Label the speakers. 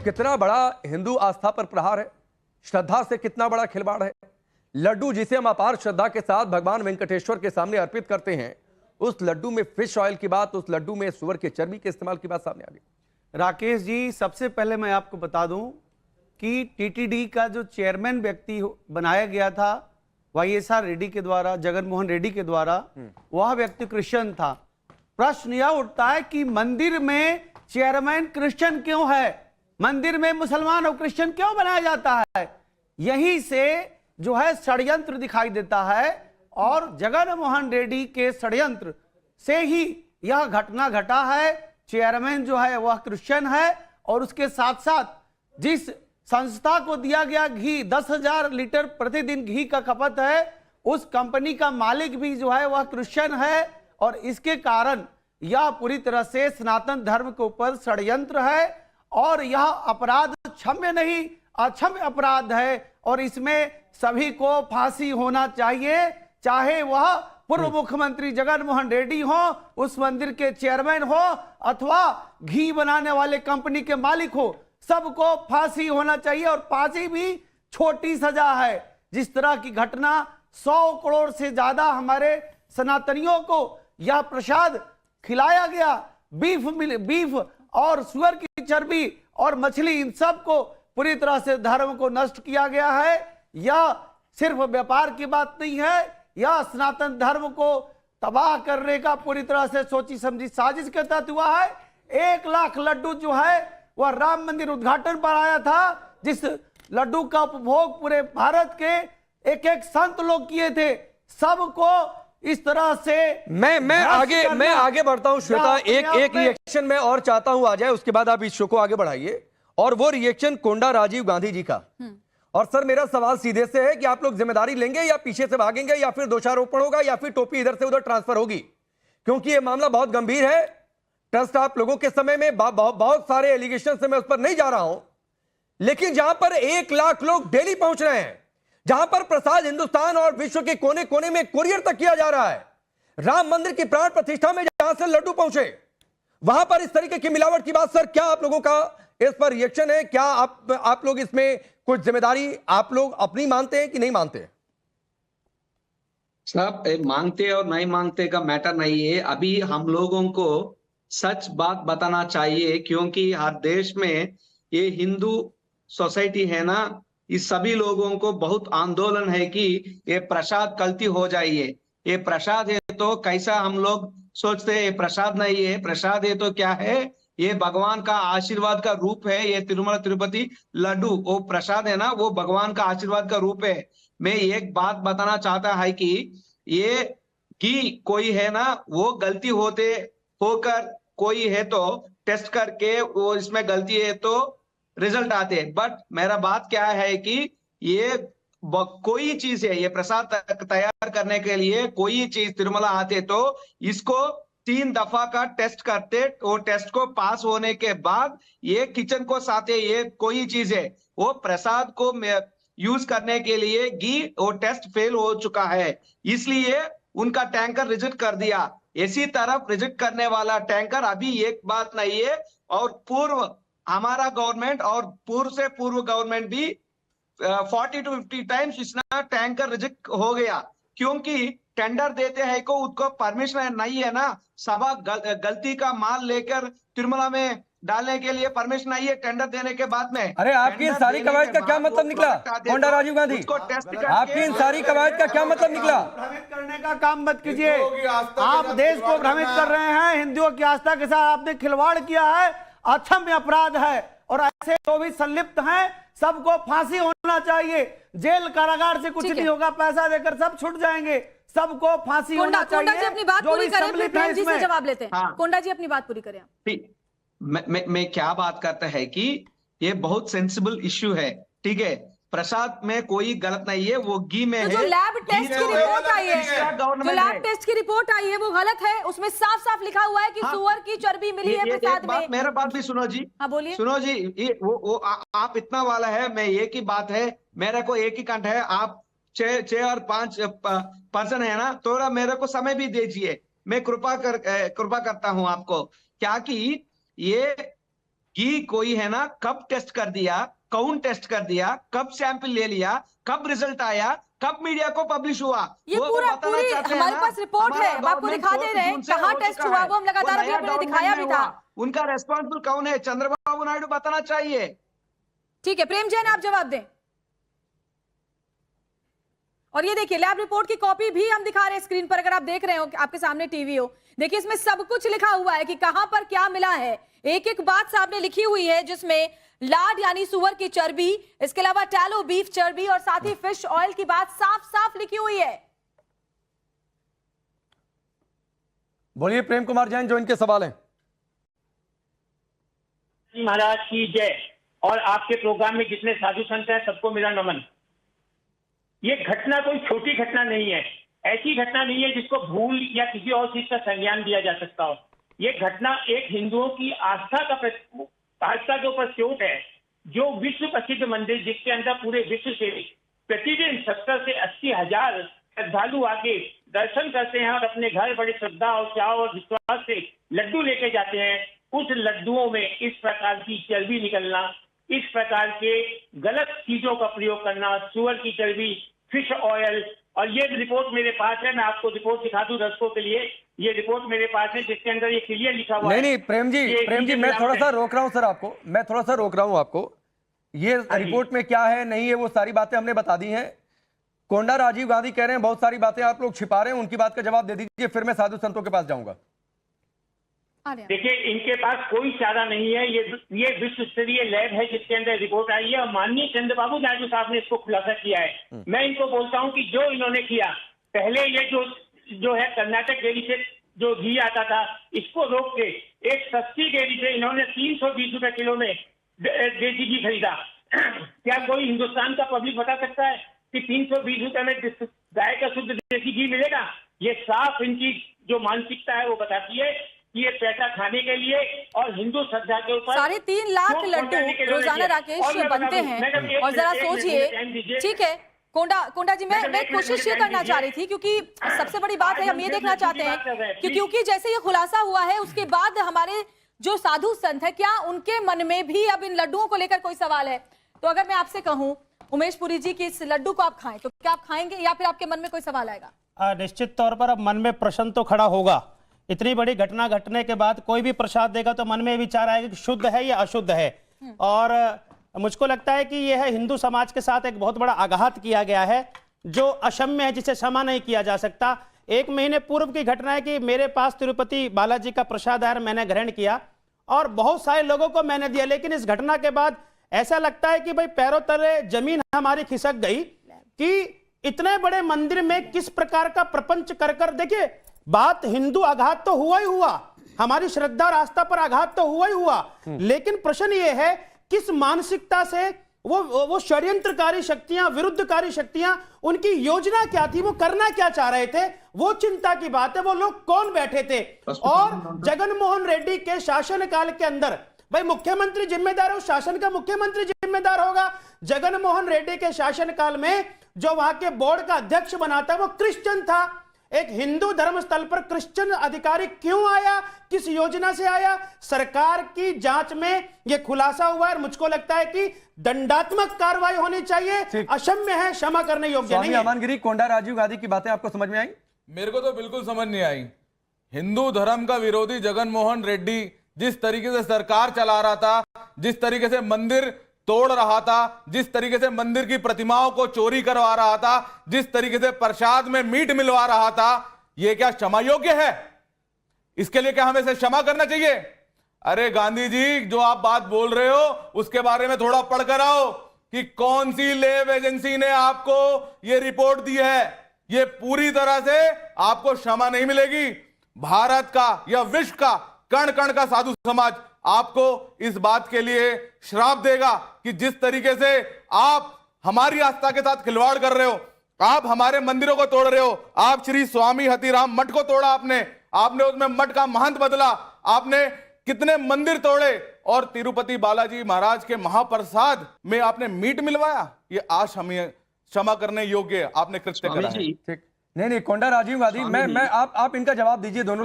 Speaker 1: कितना बड़ा हिंदू आस्था पर प्रहार है, श्रद्धा से कितना बड़ा खिलवाड़ है। लड्डू जिसे हम अपार श्रद्धा के साथ भगवान वेंकटेश्वर के सामने अर्पित करते हैं, उस लड्डू में फिश ऑयल की बात, उस लड्डू में सुअर के चर्बी के इस्तेमाल की बात सामने आ गई।
Speaker 2: राकेश जी, सबसे पहले मैं आपको बता दूं कि टीटीडी का जो चेयरमैन व्यक्ति बनाया गया था YSR रेड्डी के द्वारा, जगन मोहन रेड्डी के द्वारा, वह व्यक्ति क्रिश्चियन था। प्रश्न यह उठता है कि मंदिर में चेयरमैन क्रिश्चियन क्यों है? मंदिर में मुसलमान और क्रिश्चियन क्यों बनाया जाता है? यहीं से जो है षड्यंत्र दिखाई देता है और जगन मोहन रेड्डी के षड्यंत्र से ही यह घटना घटा है। चेयरमैन जो है वह क्रिश्चियन है और उसके साथ साथ जिस संस्था को दिया गया घी 10,000 लीटर प्रतिदिन घी का खपत है, उस कंपनी का मालिक भी जो है वह क्रिश्चियन है और इसके कारण यह पूरी तरह से सनातन धर्म के ऊपर षड्यंत्र है और यह अपराध क्षम्य नहीं, अक्षम्य अपराध है और इसमें सभी को फांसी होना चाहिए, चाहे वह पूर्व मुख्यमंत्री जगन मोहन रेड्डी हो, उस मंदिर के चेयरमैन हो अथवा घी बनाने वाले कंपनी के मालिक हो, सबको फांसी होना चाहिए। और फांसी भी छोटी सजा है। जिस तरह की घटना 100 करोड़ से ज्यादा हमारे सनातनियों को यह प्रसाद खिलाया गया, बीफ और सुअर की चर्बी और मछली, इन सब को पूरी तरह से धर्म को नष्ट किया गया है। यह सिर्फ व्यापार की बात नहीं है, यह सनातन धर्म को तबाह करने का पूरी तरह से सोची समझी साजिश के तहत हुआ है। 1 लाख लड्डू जो है वह राम मंदिर उद्घाटन पर आया था, जिस लड्डू का उपभोग पूरे भारत के एक संत लोग किए थे। सबको इस तरह से
Speaker 1: मैं आगे बढ़ता हूं श्वेता। एक रिएक्शन मैं और चाहता हूं आ जाए, उसके बाद आप इस शो को आगे बढ़ाइए। और वो रिएक्शन कोंडा राजीव गांधी जी का। और सर, मेरा सवाल सीधे से है कि आप लोग जिम्मेदारी लेंगे या पीछे से भागेंगे या फिर दोषारोपण होगा या फिर टोपी इधर से उधर ट्रांसफर होगी? क्योंकि ये मामला बहुत गंभीर है। ट्रस्ट आप लोगों के समय में बहुत सारे एलिगेशन से मैं उस पर नहीं जा रहा हूं, लेकिन जहां पर 1 लाख लोग डेली पहुंच रहे हैं, जहां पर प्रसाद हिंदुस्तान और विश्व के कोने कोने में कुरियर तक किया जा रहा है, राम मंदिर की प्राण प्रतिष्ठा में जहां से लड्डू पहुंचे, वहां पर इस तरीके की मिलावट की बात, सर क्या आप लोगों का इस पर रिएक्शन है? क्या आप लोग इसमें कुछ जिम्मेदारी आप लोग अपनी मानते हैं कि नहीं मानते?
Speaker 3: साहब, मानते और नहीं मानते का मैटर नहीं है। अभी हम लोगों को सच बात बताना चाहिए, क्योंकि हर देश में ये हिंदू सोसाइटी है ना, इस सभी लोगों को बहुत आंदोलन है कि ये प्रसाद गलती हो जाइए। ये प्रसाद है तो कैसा हम लोग सोचते हैं, ये प्रसाद नहीं है। प्रसाद है तो क्या है? ये भगवान का आशीर्वाद का रूप है। ये तिरुमला तिरुपति लड्डू वो प्रसाद है ना, वो भगवान का आशीर्वाद का रूप है। मैं एक बात बताना चाहता है कि ये घी कोई है ना, वो गलती होकर कोई है तो टेस्ट करके वो इसमें गलती है तो रिजल्ट आते हैं। बट मेरा बात क्या है कि ये कोई चीज है, ये प्रसाद तैयार करने के लिए कोई चीज तिरुमला आते तो इसको 3 दफा का टेस्ट करते, वो टेस्ट को पास होने के बाद ये किचन को साथे ये कोई चीज है, वो प्रसाद को यूज करने के लिए घी वो टेस्ट फेल हो चुका है, इसलिए उनका टैंकर रिजेक्ट कर दिया। इसी तरफ रिजेक्ट करने वाला टैंकर अभी एक बात नहीं है। और पूर्व हमारा गवर्नमेंट और पूर्व गवर्नमेंट भी 40 to 50 टाइम्स इसना टैंकर रिजेक्ट हो गया, क्योंकि टेंडर देते हैं को उसको परमिशन नहीं है ना। सभा गलती का माल लेकर तिरुमला में डालने के लिए परमिशन नहीं है टेंडर देने के बाद में।
Speaker 1: अरे आपकी इन सारी कवायद का क्या मतलब निकला कोंडा राजीव गांधी? आपकी इन सारी कवायद का क्या मतलब निकला?
Speaker 2: भ्रमित करने का काम मत कीजिए। आप देश को भ्रमित कर रहे हैं। हिंदुओं की आस्था के साथ आपने खिलवाड़ किया है, अक्षम्य अपराध है और ऐसे जो भी संलिप्त हैं सबको फांसी होना चाहिए। जेल कारागार से कुछ नहीं होगा, पैसा देकर सब छूट जाएंगे। सबको फांसी होना चाहिए।
Speaker 4: कोंडा जी अपनी बात पूरी करें, फिर प्रेम जी से जवाब लेते हैं। कोंडा जी अपनी बात पूरी करें।
Speaker 3: मैं क्या बात करता है कि ये बहुत सेंसिबल इश्यू है, ठीक है। प्रसाद में कोई गलत नहीं है, वो घी में
Speaker 4: तो
Speaker 3: है।
Speaker 4: जो लैब टेस्ट की रिपोर्ट आई है, जो लैब टेस्ट की रिपोर्ट आई है वो गलत है। उसमें साफ साफ लिखा हुआ है कि सुअर की चर्बी मिली है प्रसाद में।
Speaker 3: मेरा बात भी सुनो जी।
Speaker 4: हाँ बोलिए।
Speaker 3: सुनो जी, ये वो आप इतना वाला है, मैं एक ही बात है, मेरे को एक ही कंठ है। आप 6 और 5 पर्सन है ना, थोड़ा मेरे को समय भी दीजिए। मैं कृपा करता हूं आपको, क्या कि ये घी कोई है ना कब टेस्ट कर दिया, कौन टेस्ट कर दिया, कब सैंपल ले लिया, कब रिजल्ट आया, कब मीडिया को पब्लिश हुआ,
Speaker 4: ये
Speaker 3: वो
Speaker 4: पूरा
Speaker 3: बताना
Speaker 4: पूरी
Speaker 3: चाहते हैं
Speaker 4: हमारे
Speaker 3: ना।
Speaker 4: पास रिपोर्ट
Speaker 3: हमारा
Speaker 4: है, हम आपको
Speaker 3: गवर्नमेंट
Speaker 4: दिखा दे
Speaker 3: 4
Speaker 4: रहे हैं
Speaker 3: जून से
Speaker 4: कहाँ
Speaker 3: हो
Speaker 4: टेस्ट
Speaker 3: चुका
Speaker 4: हुआ,
Speaker 3: है।
Speaker 4: वो हम लगातार अभी
Speaker 3: नया
Speaker 4: आपने
Speaker 3: गवर्नमेंट
Speaker 4: दिखाया
Speaker 3: में
Speaker 4: भी
Speaker 3: हुआ।
Speaker 4: था।
Speaker 3: उनका रेस्पॉन्सिबल कौन है? चंद्रबाबू नायडू बताना चाहिए।
Speaker 4: ठीक है प्रेम जैन, आप जवाब दें। और ये देखिए लैब रिपोर्ट की कॉपी भी हम दिखा रहे हैं स्क्रीन पर, अगर आप देख रहे हो, आपके सामने टीवी हो, देखिए इसमें सब कुछ लिखा हुआ है कि कहां पर क्या मिला है। एक एक बात सामने लिखी हुई है, जिसमें लाड यानी सुअर की चर्बी, इसके अलावा टैलो बीफ चर्बी और साथ ही फिश ऑयल की बात साफ साफ लिखी हुई है।
Speaker 1: बोलिए प्रेम कुमार जैन, जो इनके सवाल हैं।
Speaker 5: महाराज की जय। और आपके प्रोग्राम में जितने साधु संत हैं सबको मेरा नमन। ये घटना कोई छोटी घटना नहीं है, ऐसी घटना नहीं है जिसको भूल या किसी और चीज का संज्ञान दिया जा सकता हो। ये घटना एक हिंदुओं की आस्था के ऊपर चोट है, जो विश्व प्रसिद्ध मंदिर जिसके अंदर पूरे विश्व से प्रतिदिन 70 से 80 हजार श्रद्धालु आके दर्शन करते हैं और अपने घर बड़ी श्रद्धा और चाव और विश्वास से लड्डू लेके जाते हैं। उस लड्डुओं में इस प्रकार की चर्बी निकलना, इस प्रकार के गलत चीजों का प्रयोग करना, सुअर की चर्बी, फिश ऑयल, और ये रिपोर्ट मेरे पास है, मैं आपको रिपोर्ट दिखा दूं दर्शकों के लिए। ये रिपोर्ट मेरे पास है जिसके अंदर ये क्लियर लिखा हुआ है।
Speaker 1: नहीं प्रेम जी मैं थोड़ा सा रोक रहा हूं सर आपको, मैं थोड़ा सा रोक रहा हूं आपको। ये रिपोर्ट में क्या है नहीं है वो सारी बातें हमने बता दी हैं। कोंडा राजीव गांधी कह रहे हैं बहुत सारी बातें आप लोग छिपा रहे हैं, उनकी बात का जवाब दे दीजिए, फिर मैं साधु संतों के पास जाऊंगा।
Speaker 5: देखिए इनके पास कोई चारा नहीं है, ये विश्व स्तरीय लैब है जिसके अंदर रिपोर्ट आई है और माननीय चंद्रबाबू नायडू साहब ने इसको खुलासा किया है। मैं इनको बोलता हूं कि जो इन्होंने किया, पहले ये जो है कर्नाटक डेयरी से जो घी आता था, इसको रोक के एक सस्ती डेयरी से इन्होंने 320 रुपए किलो में देसी घी खरीदा। क्या कोई हिंदुस्तान का पब्लिक बता सकता है कि 320 रुपए में गाय का शुद्ध देसी घी मिलेगा? ये साफ इनकी जो मानसिकता है वो बताती है कि ये पैसा खाने के लिए और हिंदू श्रद्धा के ऊपर
Speaker 4: 3.5 लाख लड्डू रोजाना राकेश बनते हैं। और जरा सोचिए, ठीक है कोंडा जी, मैं कोशिश ये करना चाह रही थी, क्योंकि सबसे बड़ी बात है हम ये देखना चाहते हैं कि क्योंकि जैसे ये खुलासा हुआ है उसके बाद हमारे जो साधु संत है, क्या उनके मन में भी अब इन लड्डुओं को लेकर कोई सवाल है? तो अगर मैं आपसे कहूं उमेश पुरी जी कि इस लड्डू को आप खाएं, तो क्या आप खाएंगे या फिर आपके मन में कोई सवाल आएगा?
Speaker 6: निश्चित तौर पर अब मन में प्रश्न तो खड़ा होगा। इतनी बड़ी घटना घटने के बाद कोई भी प्रसाद देगा तो मन में विचार आएगा कि शुद्ध है या अशुद्ध है। और मुझको लगता है कि यह हिंदू समाज के साथ एक बहुत बड़ा आघात किया गया है जो अक्षम्य है, जिसे क्षमा नहीं किया जा सकता। 1 महीने पूर्व की घटना है कि मेरे पास तिरुपति बालाजी का प्रसाद आया, मैंने ग्रहण किया और बहुत सारे लोगों को मैंने दिया, लेकिन इस घटना के बाद ऐसा लगता है कि भाई पैरों तले जमीन हमारी खिसक गई कि इतने बड़े मंदिर में किस प्रकार का प्रपंच कर देखिए, बात हिंदू आघात तो हुआ ही हुआ, हमारी श्रद्धा और आस्था पर आघात तो हुआ ही हुआ, लेकिन प्रश्न यह है किस मानसिकता से वो षड्यंत्रकारी शक्तियां, विरुद्धकारी शक्तियां, उनकी योजना क्या थी, वो करना क्या चाह रहे थे, वो चिंता की बात है। वो लोग कौन बैठे थे? और जगन मोहन रेड्डी के शासनकाल के अंदर भाई मुख्यमंत्री जिम्मेदार है, उस शासन का मुख्यमंत्री जिम्मेदार होगा। जगन मोहन रेड्डी के शासनकाल में जो वहां के बोर्ड का अध्यक्ष बना था वो क्रिश्चियन था। एक हिंदू धर्म स्थल पर क्रिश्चियन अधिकारी क्यों आया, किस योजना से आया? सरकार की जांच में यह खुलासा हुआ है। मुझको लगता है कि दंडात्मक कार्रवाई होनी चाहिए, अक्षम्य है, क्षमा करने योग्य नहीं है।
Speaker 1: अमानगिरी, कोंडा राजीव गांधी की बातें आपको समझ में आई?
Speaker 7: मेरे को तो बिल्कुल समझ नहीं आई। हिंदू धर्म का विरोधी जगन मोहन रेड्डी जिस तरीके से सरकार चला रहा था, जिस तरीके से मंदिर तोड़ रहा था, जिस तरीके से मंदिर की प्रतिमाओं को चोरी करवा रहा था, जिस तरीके से प्रसाद में मीट मिलवा रहा था, यह क्या क्षमा योग्य है? इसके लिए क्या हमें इसे क्षमा करना चाहिए? अरे गांधी जी, जो आप बात बोल रहे हो उसके बारे में थोड़ा पढ़ कर आओ कि कौन सी लैब एजेंसी ने आपको यह रिपोर्ट दी है। यह पूरी तरह से आपको क्षमा नहीं मिलेगी। भारत का या विश्व का कण कण का साधु समाज आपको इस बात के लिए श्राप देगा कि जिस तरीके से आप हमारी आस्था के साथ खिलवाड़ कर रहे हो, आप हमारे मंदिरों को तोड़ रहे हो। आप श्री स्वामी हतीराम मठ को तोड़ा, आपने उसमें मठ का महंत बदला, आपने कितने मंदिर तोड़े और तिरुपति बालाजी महाराज के महाप्रसाद में आपने मीट मिलवाया। ये आज हमें क्षमा करने योग्य आपने कृत्य करा है।
Speaker 1: ठीक, नहीं कोंडा राजीव गांधी, मैं आप इनका जवाब दीजिए दोनों।